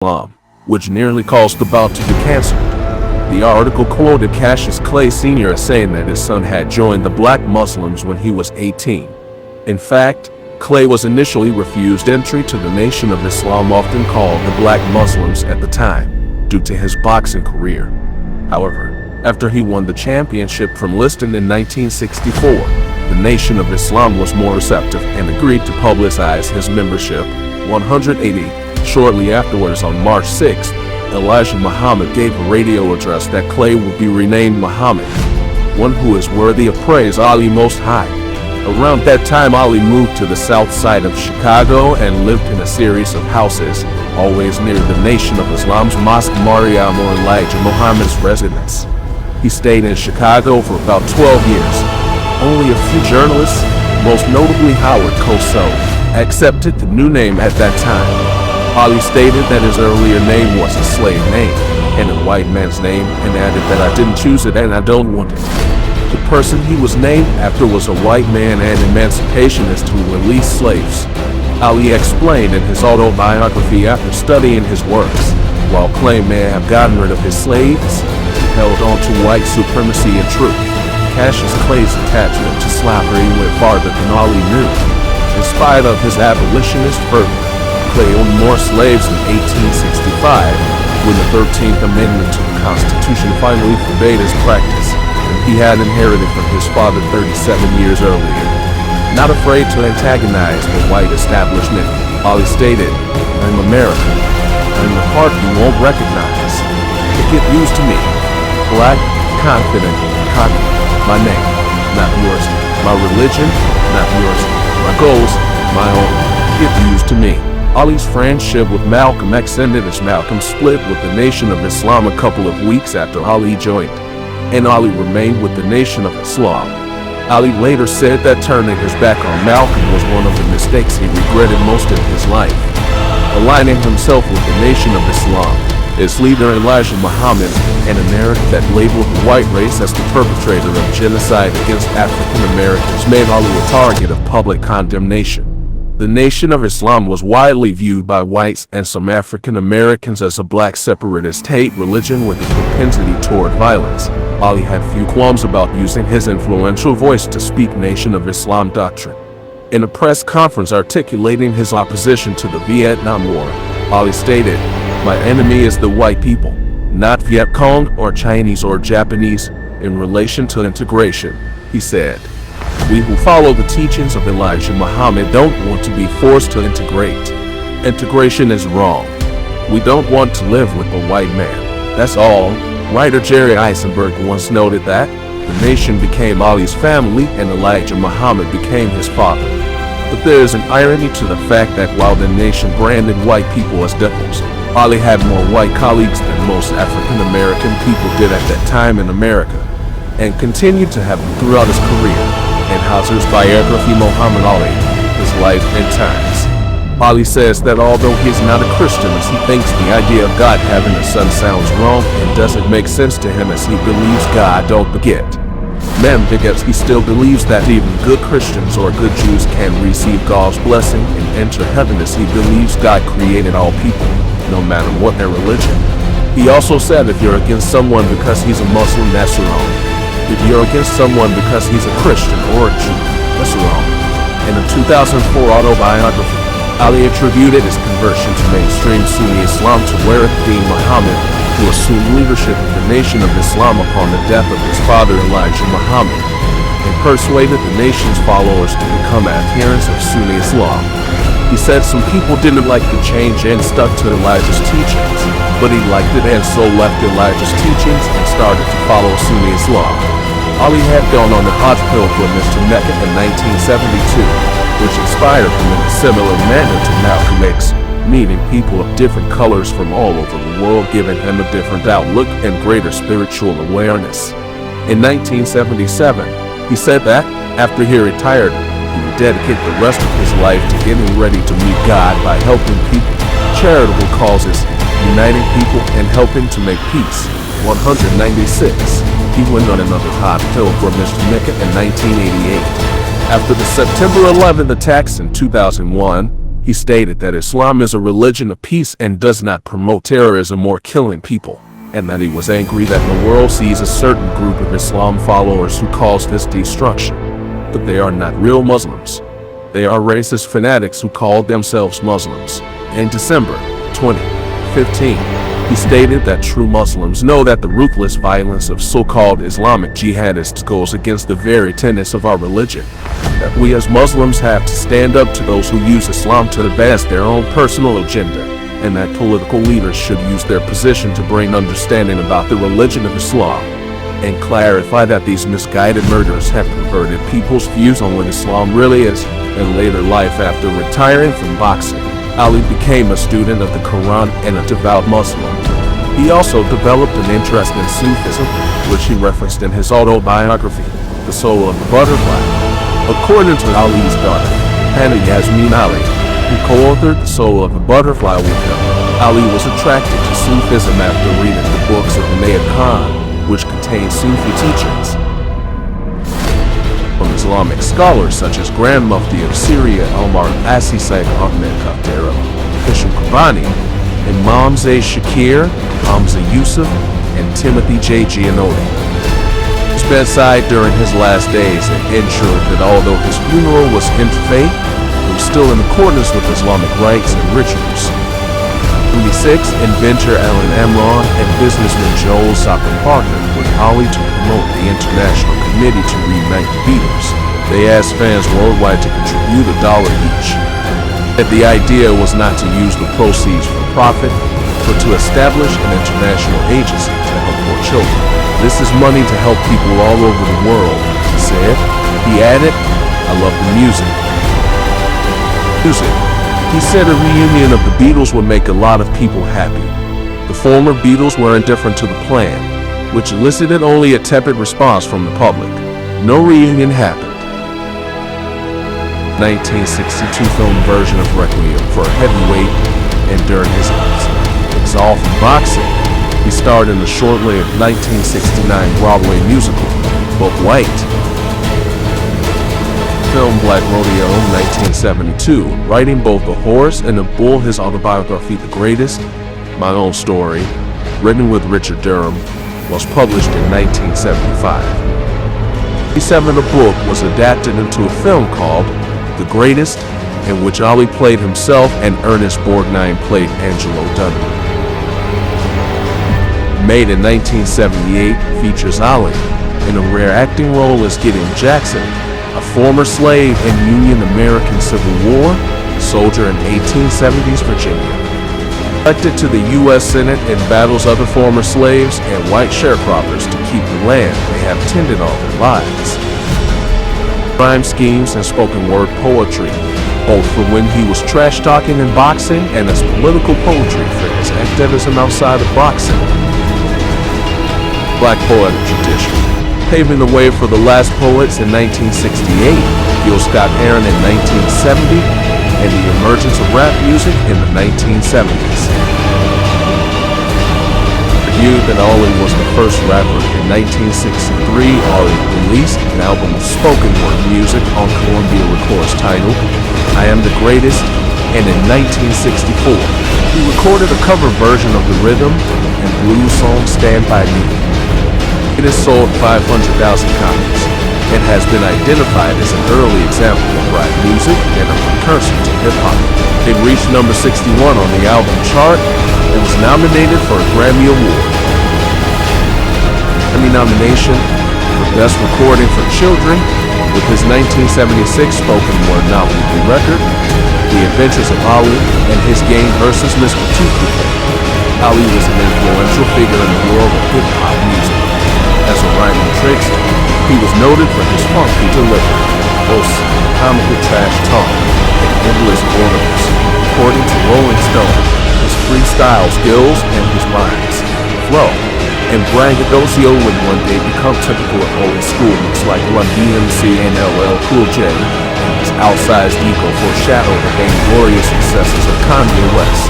Islam, which nearly caused the bout to be canceled. The article quoted Cassius Clay Sr. as saying that his son had joined the black Muslims when he was 18. In fact, Clay was initially refused entry to the Nation of Islam, often called the Black Muslims at the time, due to his boxing career. However, after he won the championship from Liston in 1964, the Nation of Islam was more receptive and agreed to publicize his membership. 180. Shortly afterwards, on March 6, Elijah Muhammad gave a radio address that Clay would be renamed Muhammad, one who is worthy of praise Ali Most High. Around that time, Ali moved to the south side of Chicago and lived in a series of houses, always near the Nation of Islam's Mosque Maryam or Elijah Muhammad's residence. He stayed in Chicago for about 12 years. Only a few journalists, most notably Howard Cosell, accepted the new name at that time. Ali stated that his earlier name was a slave name and a white man's name, and added that I didn't choose it and I don't want it. The person he was named after was a white man and emancipationist who released slaves. Ali explained in his autobiography after studying his works, while Clay may have gotten rid of his slaves, he held on to white supremacy and truth. Cassius Clay's attachment to slavery went farther than Ali knew. In spite of his abolitionist fervor, Clay owned more slaves in 1865, when the 13th Amendment to the Constitution finally forbade his practice, and he had inherited from his father 37 years earlier. Not afraid to antagonize the white establishment, Ali stated, "I'm American. I'm the part you won't recognize. To get used to me. Black, confident, cocky. My name, not yours. My religion, not yours. My goals, my own. Get used to me." Ali's friendship with Malcolm X ended as Malcolm split with the Nation of Islam a couple of weeks after Ali joined, and Ali remained with the Nation of Islam. Ali later said that turning his back on Malcolm was one of the mistakes he regretted most in his life. Aligning himself with the Nation of Islam, its leader Elijah Muhammad, and a narrative that labeled the white race as the perpetrator of genocide against African Americans made Ali a target of public condemnation. The Nation of Islam was widely viewed by whites and some African Americans as a black separatist hate religion with a propensity toward violence. Ali had few qualms about using his influential voice to speak Nation of Islam doctrine. In a press conference articulating his opposition to the Vietnam War, Ali stated, "My enemy is the white people, not Viet Cong or Chinese or Japanese. In relation to integration," he said, "we who follow the teachings of Elijah Muhammad don't want to be forced to integrate. Integration is wrong. We don't want to live with a white man. That's all." Writer Jerry Eisenberg once noted that the nation became Ali's family and Elijah Muhammad became his father. But there is an irony to the fact that while the nation branded white people as devils, Ali had more white colleagues than most African American people did at that time in America, and continued to have them throughout his career. In Hauser's biography Muhammad Ali, His Life and Times, Ali says that although he is not a Christian, as he thinks the idea of God having a son sounds wrong and doesn't make sense to him, as he believes God don't forget. Because he still believes that even good Christians or good Jews can receive God's blessing and enter heaven, as he believes God created all people, no matter what their religion. He also said if you're against someone because he's a Muslim, that's wrong. If you're against someone because he's a Christian or a Jew, that's wrong. In a 2004 autobiography, Ali attributed his conversion to mainstream Sunni Islam to Warith-Din Muhammad, who assumed leadership of the Nation of Islam upon the death of his father Elijah Muhammad, and persuaded the nation's followers to become adherents of Sunni Islam. He said some people didn't like the change and stuck to Elijah's teachings, but he liked it and so left Elijah's teachings and started to follow Sunni Islam. Ali had gone on the Hajj pilgrimage to Mecca in 1972, which inspired him in a similar manner to Malcolm X, meeting people of different colors from all over the world, giving him a different outlook and greater spiritual awareness. In 1977, he said that, after he retired, he would dedicate the rest of his life to getting ready to meet God by helping people, charitable causes, uniting people, and helping to make peace. 196. He went on another Hajj pilgrimage to Mecca in 1988. After the September 11 attacks in 2001, He stated that Islam is a religion of peace and does not promote terrorism or killing people, and that he was angry that the world sees a certain group of Islam followers who cause this destruction. But they are not real Muslims. They are racist fanatics who call themselves Muslims. In December 2015, he stated that true Muslims know that the ruthless violence of so-called Islamic jihadists goes against the very tenets of our religion. That we as Muslims have to stand up to those who use Islam to advance their own personal agenda, and that political leaders should use their position to bring understanding about the religion of Islam, and clarify that these misguided murderers have perverted people's views on what Islam really is. In later life, after retiring from boxing, Ali became a student of the Quran and a devout Muslim. He also developed an interest in Sufism, which he referenced in his autobiography, The Soul of the Butterfly. According to Ali's daughter, Hannah Yasmin Ali, who co-authored The Soul of the Butterfly with him, Ali was attracted to Sufism after reading the books of Inayat Khan, which contained Sufi teachings from Islamic scholars such as Grand Mufti of Syria Omar Asisai Ahmed Kaftero, Bishop Kubani, Imam Zay Shakir, Hamza Yusuf, and Timothy J. Gianotti. His bedside during his last days and ensured that although his funeral was interfaith, it was still in accordance with Islamic rites and rituals. 26, inventor Alan Amron and businessman Joel Saka partnered with Ali to promote the International Committee to Reunite the Beatles. They asked fans worldwide to contribute $1 each. That the idea was not to use the proceeds for profit, but to establish an international agency to help poor children. This is money to help people all over the world, he said. He added, I love the music. He said a reunion of the Beatles would make a lot of people happy. The former Beatles were indifferent to the plan, which elicited only a tepid response from the public. No reunion happened. 1962 film version of Requiem for a Heavyweight, and during his exile from boxing, he starred in the short-lived 1969 Broadway musical, Bob White. Film Black Rodeo 1972, writing both a horse and a bull. His autobiography, The Greatest, My Own Story, written with Richard Durham, was published in 1975. The book was adapted into a film called The Greatest, in which Ali played himself and Ernest Borgnine played Angelo Dundee. Made in 1978, features Ali in a rare acting role as Gideon Jackson, a former slave in Union American Civil War soldier in 1870s Virginia. Elected to the U.S. Senate and battles other former slaves and white sharecroppers to keep the land they have tended all their lives. Rhyme schemes and spoken word poetry, both for when he was trash talking in boxing and as political poetry for his activism outside of boxing. Black poetic tradition, paving the way for the last poets in 1968, Gil Scott-Heron in 1970, and the emergence of rap music in the 1970s. Argued that Ali was the first rapper. In 1963, Ali released an album of spoken word music on Columbia Records titled I Am the Greatest, and in 1964, he recorded a cover version of the rhythm and blues song Stand By Me. It has sold 500,000 copies and has been identified as an early example of rap music and a precursor to hip-hop. It reached number 61 on the album chart and was nominated for a Grammy Award. Grammy nomination for Best Recording for Children with his 1976 spoken word novelty record, The Adventures of Ali and His Game vs. Mr. Tutu. Ali was an influential figure in the world of hip-hop music. As a rhyming trickster, he was noted for his funky delivery, both comical trash talk, and endless ornaments. According to Rolling Stone, his freestyle skills and his rhymes, flow, and braggadocio would one day become typical of old school looks like Run DMC and LL Cool J, and his outsized ego foreshadowed the vainglorious successes of Kanye West.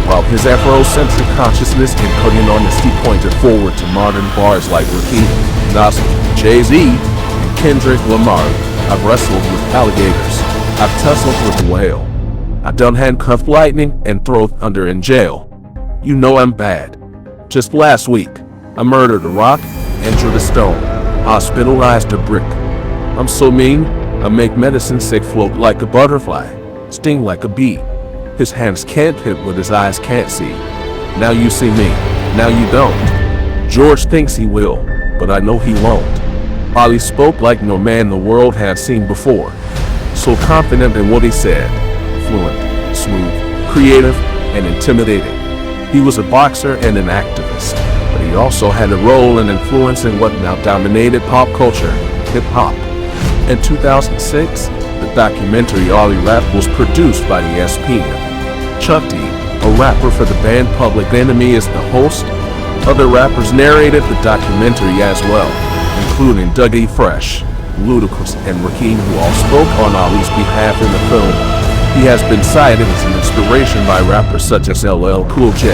While his Afrocentric consciousness and cutting honesty pointed forward to modern bars like Rakim, Nas, Jay-Z, and Kendrick Lamar. I've wrestled with alligators. I've tussled with a whale. I done handcuffed Lightning and throw under in jail. You know I'm bad. Just last week, I murdered a rock, injured a stone, hospitalized a brick. I'm so mean, I make medicine sick float like a butterfly, sting like a bee. His hands can't hit what his eyes can't see. Now you see me, now you don't. George thinks he will, but I know he won't. Ollie spoke like no man the world had seen before. So confident in what he said, fluent, smooth, creative, and intimidating. He was a boxer and an activist, but he also had a role and influence in what now dominated pop culture, hip-hop. In 2006, the documentary Ollie Rap was produced by the ESPN. Chuck D, a rapper for the band Public Enemy, is the host. Other rappers narrated the documentary as well, including Dougie Fresh, Ludacris, and Rakim, who all spoke on Ollie's behalf in the film. He has been cited as an inspiration by rappers such as LL Cool J,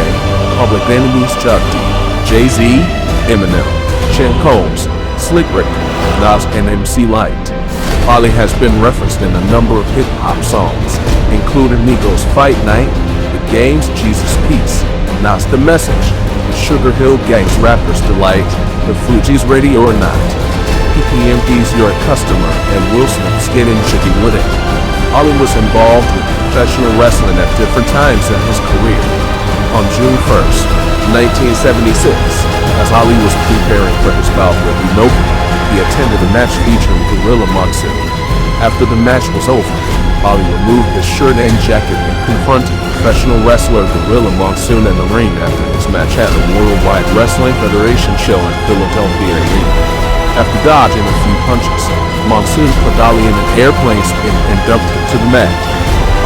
Public Enemy's Chuck D, Jay-Z, Eminem, Sean Combs, Slick Rick, Nas, and MC Lyte. Ollie has been referenced in a number of hip-hop songs, including Migos' Fight Night, The Game's Jesus Peace, Nas The Message, The Sugar Hill Gang's Rapper's Delight, The Fugees' Ready or Not, PPMP's You're a Customer, and Will Smith's Getting Jiggy With It. Ollie was involved with professional wrestling at different times in his career. On June 1st, 1976, as Ollie was preparing for his bout with Inoki, he attended a match featuring Gorilla Monsoon. After the match was over, Ollie removed his shirt and jacket and confronted professional wrestler Gorilla Monsoon in the ring after his match at the Worldwide Wrestling Federation show in Philadelphia Arena. After dodging a few punches, Monsoon put Ollie in an airplane spin and dumped him to the mat.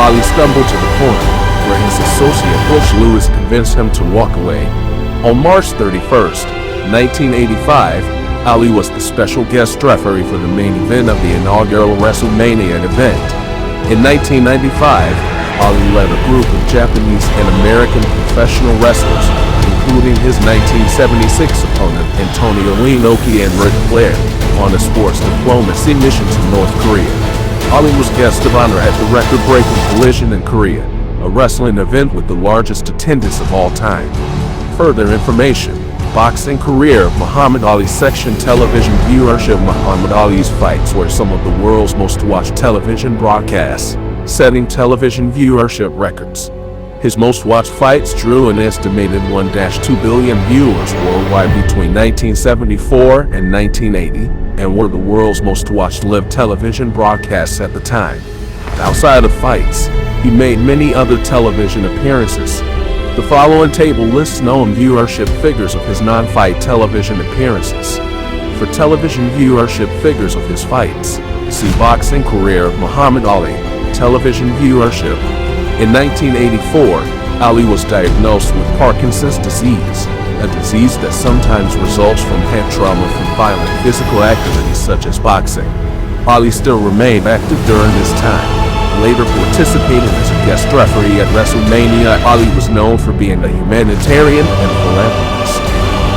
Ollie stumbled to the corner, where his associate Bush Lewis convinced him to walk away. On March 31st, 1985, Ollie was the special guest referee for the main event of the inaugural WrestleMania event. In 1995, Ollie led a group of Japanese and American professional wrestlers, including his 1976 opponent Antonio Inoki and Ric Flair, on a sports diplomacy mission to North Korea. Ollie was guest of honor at the record-breaking Collision in Korea, a wrestling event with the largest attendance of all time. Further information: boxing career of Muhammad Ali. Section television viewership. Muhammad Ali's fights were some of the world's most watched television broadcasts, setting television viewership records. His most watched fights drew an estimated 1-2 billion viewers worldwide between 1974 and 1980, and were the world's most watched live television broadcasts at the time. Outside of fights, he made many other television appearances. The following table lists known viewership figures of his non-fight television appearances. For television viewership figures of his fights, see boxing career of Muhammad Ali, television viewership. In 1984, Ali was diagnosed with Parkinson's disease, a disease that sometimes results from head trauma from violent physical activities such as boxing. Ali still remained active during this time, later participating as a guest referee at WrestleMania. Ali was known for being a humanitarian and philanthropist.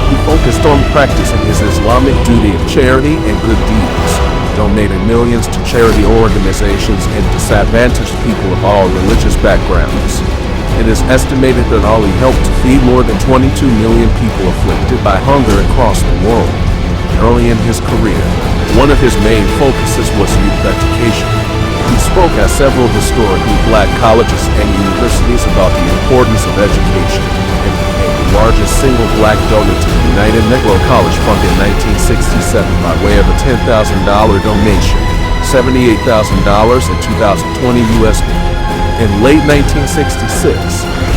He focused on practicing his Islamic duty of charity and good deeds, donating millions to charity organizations and disadvantaged people of all religious backgrounds. It is estimated that Ali helped to feed more than 22 million people afflicted by hunger across the world. Early in his career, one of his main focuses was youth education. He spoke at several historically black colleges and universities about the importance of education, and became the largest single black donor to the United Negro College Fund in 1967 by way of a $10,000 donation, $78,000 in 2020 USD. In late 1966,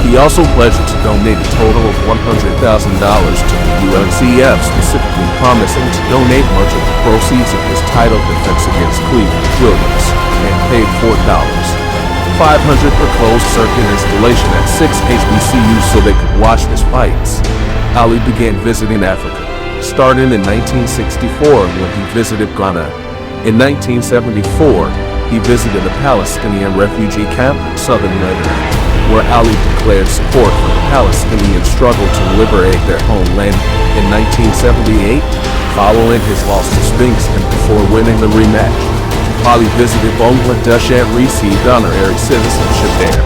he also pledged to donate a total of $100,000 to the UNCF, specifically promising to donate much of the proceeds of his title defense against Cleveland Williams, and paid $4,500 per closed-circuit installation at 6 HBCUs so they could watch his fights. Ali began visiting Africa, starting in 1964 when he visited Ghana. In 1974, he visited a Palestinian refugee camp in southern Lebanon, where Ali declared support for the Palestinian struggle to liberate their homeland. In 1978, following his loss to Spinks and before winning the rematch, Ali visited Bangladesh and received honorary citizenship there.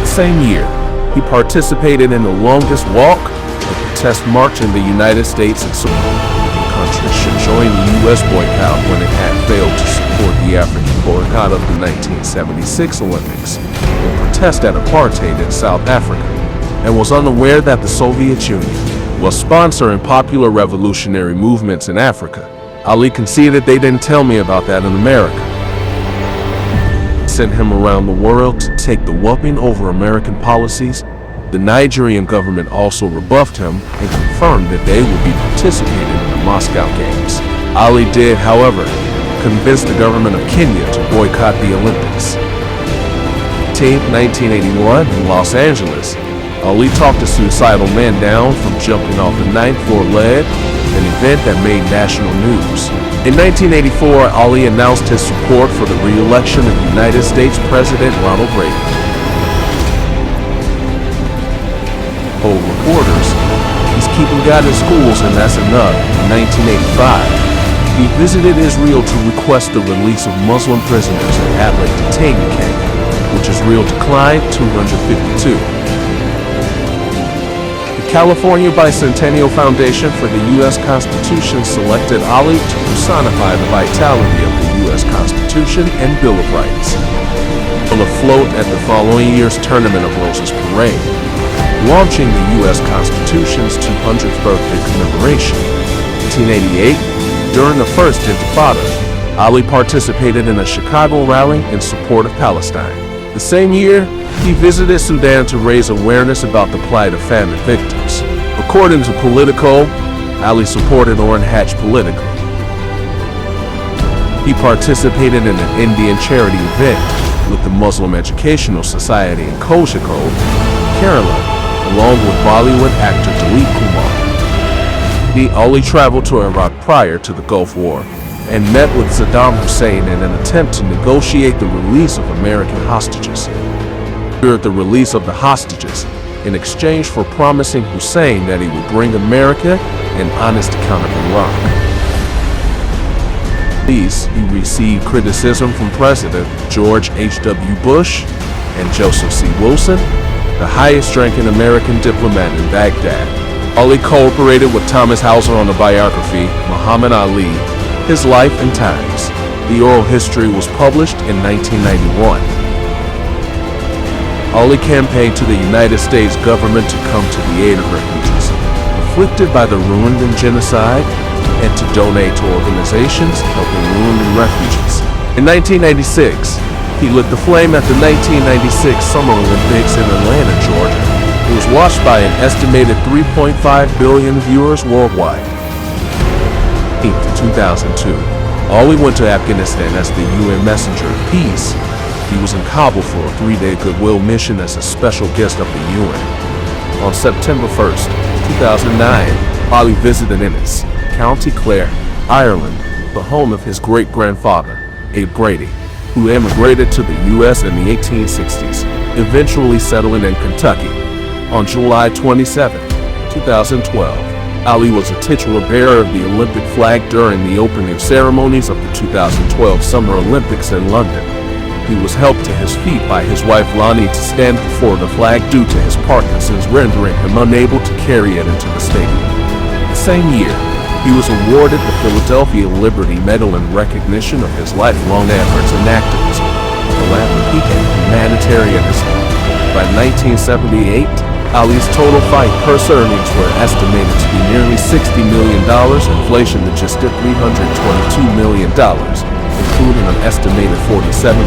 The same year, he participated in the longest walk, a protest march in the United States and support the country should join the U.S. boycott when it had failed to support the African boycott of the 1976 Olympics and protest at apartheid in South Africa, and was unaware that the Soviet Union was sponsoring popular revolutionary movements in Africa. Ali conceded they didn't tell me about that in America. Sent him around the world to take the whooping over American policies. The Nigerian government also rebuffed him and confirmed that they would be participating in the Moscow Games. Ali did, however, convince the government of Kenya to boycott the Olympics. 1981 in Los Angeles, Ali talked a suicidal man down from jumping off the 9th floor ledge, an event that made national news. In 1984, Ali announced his support for the re-election of United States President Ronald Reagan. Told reporters, he's keeping God in schools and that's enough. In 1985, he visited Israel to request the release of Muslim prisoners at Atlet detainee camp, which Israel declined 252. California Bicentennial Foundation for the U.S. Constitution selected Ali to personify the vitality of the U.S. Constitution and Bill of Rights. Will float at the following year's Tournament of Roses parade, launching the U.S. Constitution's 200th birthday commemoration. 1988, during the First Intifada, Ali participated in a Chicago rally in support of Palestine. The same year, he visited Sudan to raise awareness about the plight of famine victims. According to Politico, Ali supported Orrin Hatch politically. He participated in an Indian charity event with the Muslim Educational Society in Kozhikode, Kerala, along with Bollywood actor Dilip Kumar. Ali traveled to Iraq prior to the Gulf War and met with Saddam Hussein in an attempt to negotiate the release of American hostages. The release of the hostages in exchange for promising Hussein that he would bring America an honest account of Iraq. These, he received criticism from President George H.W. Bush and Joseph C. Wilson, the highest-ranking American diplomat in Baghdad. Ali cooperated with Thomas Hauser on the biography, Muhammad Ali, His Life and Times. The oral history was published in 1991. Ali campaigned to the United States government to come to the aid of refugees afflicted by the Rwandan genocide and to donate to organizations helping Rwandan refugees. In 1996, he lit the flame at the 1996 Summer Olympics in Atlanta, Georgia. It was watched by an estimated 3.5 billion viewers worldwide. In 2002, Ali went to Afghanistan as the UN Messenger of Peace. He was in Kabul for a 3-day goodwill mission as a special guest of the UN. On September 1st, 2009, Ali visited Ennis, County Clare, Ireland, the home of his great-grandfather, Abe Grady, who immigrated to the U.S. in the 1860s, eventually settling in Kentucky. On July 27, 2012, Ali was a titular bearer of the Olympic flag during the opening ceremonies of the 2012 Summer Olympics in London. He was helped to his feet by his wife Lonnie to stand before the flag due to his Parkinson's, rendering him unable to carry it into the stadium. The same year, he was awarded the Philadelphia Liberty Medal in recognition of his lifelong efforts in activism, philanthropy, and humanitarianism. By 1978, Ali's total fight purse earnings were estimated to be nearly $60 million, inflation adjusted $322 million, including an estimated 47